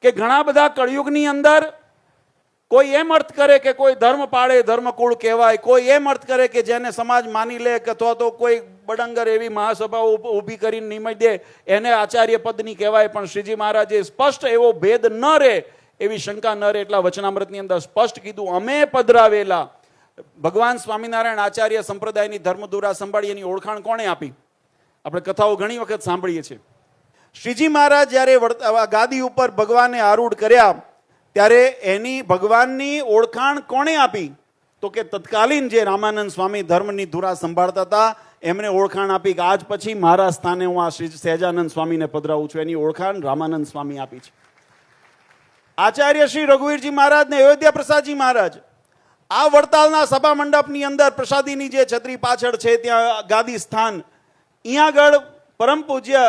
કે ઘણા બધા કળયુગની અંદર કોઈ એમ અર્થ કરે કે કોઈ ધર્મ પાળે ધર્મકુળ કહેવાય, કોઈ એમ અર્થ કરે કે જેને સમાજ માની લે, અથવા તો કોઈ બડંગર એવી મહાસભા ઊભી કરીને નિમય દે એને આચાર્ય પદની કહેવાય. પણ શ્રીજી મહારાજે સ્પષ્ટ એવો ભેદ ન રહે, એવી શંકા ન રહે એટલા વચનામૃતની અંદર સ્પષ્ટ કીધું. અમે પધરાવેલા ભગવાન સ્વામિનારાયણ આચાર્ય સંપ્રદાયની ધર્મધુરા સંભાળી એની ઓળખાણ કોણે આપી? આપણે કથાઓ ઘણી વખત સાંભળીએ છીએ. શ્રીજી મહારાજ જ્યારે ગાદી ઉપર ભગવાને આરૂઢ કર્યા ત્યારે એની ભગવાનની ઓળખાણ કોણે આપી? તો કે તત્કાલીન જે રામાનંદ સ્વામી ધર્મની ધુરા સંભાળતા હતા એમણે ઓળખાણ આપી કે આજ પછી મારા સ્થાને હું આ શ્રી સહેજાનંદ સ્વામીને પધરાવું છું. એની ઓળખાણ રામાનંદ સ્વામી આપી છે. આચાર્ય શ્રી રઘુવીરજી મહારાજ ને અયોધ્યા પ્રસાદજી મહારાજ આ વડતાલના સભા મંડપની અંદર પ્રસાદીની જે છત્રી પાછળ છે ત્યાં ગાદી સ્થાન, અહીંયા આગળ પરમ પૂજ્ય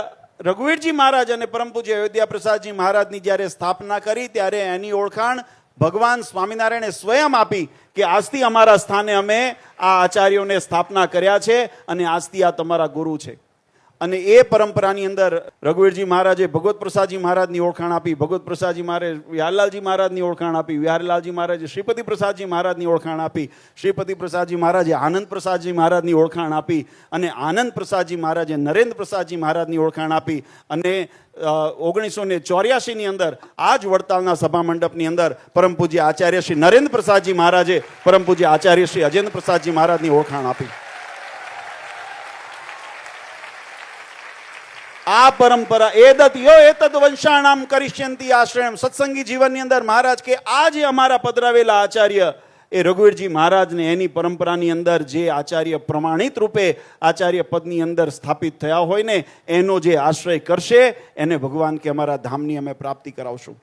રઘુવીરજી મહારાજ અને પરમ પૂજ્ય અયોધ્યા પ્રસાદજી મહારાજની જ્યારે સ્થાપના કરી ત્યારે એની ઓળખાણ ભગવાન સ્વામિનારાયણે સ્વયં આપી કે આજથી અમારા સ્થાને અમે આ આચાર્યોને સ્થાપના કર્યા છે અને આજથી આ તમારા ગુરુ છે. અને એ પરંપરાની અંદર રઘુવીરજી મહારાજે ભગવત પ્રસાદજી મહારાજની ઓળખાણ આપી, ભગવત પ્રસાદજી મહારાજ વિહારલાલજી મહારાજની ઓળખાણ આપી, વિહારલાલજી મહારાજે શ્રીપતિ પ્રસાદજી મહારાજની ઓળખાણ આપી, શ્રીપતિ પ્રસાદજી મહારાજે આનંદ પ્રસાદજી મહારાજની ઓળખાણ આપી, અને આનંદ પ્રસાદજી મહારાજે નરેન્દ્ર પ્રસાદજી મહારાજની ઓળખાણ આપી. અને 1984ની અંદર આ જ વડતાલના સભા મંડપની અંદર પરમ પૂજ્ય આચાર્ય શ્રી નરેન્દ્ર પ્રસાદજી મહારાજે પરમ પૂજ્ય આચાર્ય શ્રી અજેન્દ્ર પ્રસાદજી મહારાજની ઓળખાણ આપી. આ પરંપરા એદત યો એતદ વંશાણામ કરિષ્યંતી આશ્રયમ, સત્સંગી જીવનની અંદર મહારાજ કે આ જે અમારા પધરાવેલા આચાર્ય એ રઘુવીરજી મહારાજને એની પરંપરાની અંદર જે આચાર્ય પ્રમાણિત રૂપે આચાર્ય પદની અંદર સ્થાપિત થયા હોય ને એનો જે આશ્રય કરશે એને ભગવાન કે અમારા ધામની અમે પ્રાપ્તિ કરાવશું.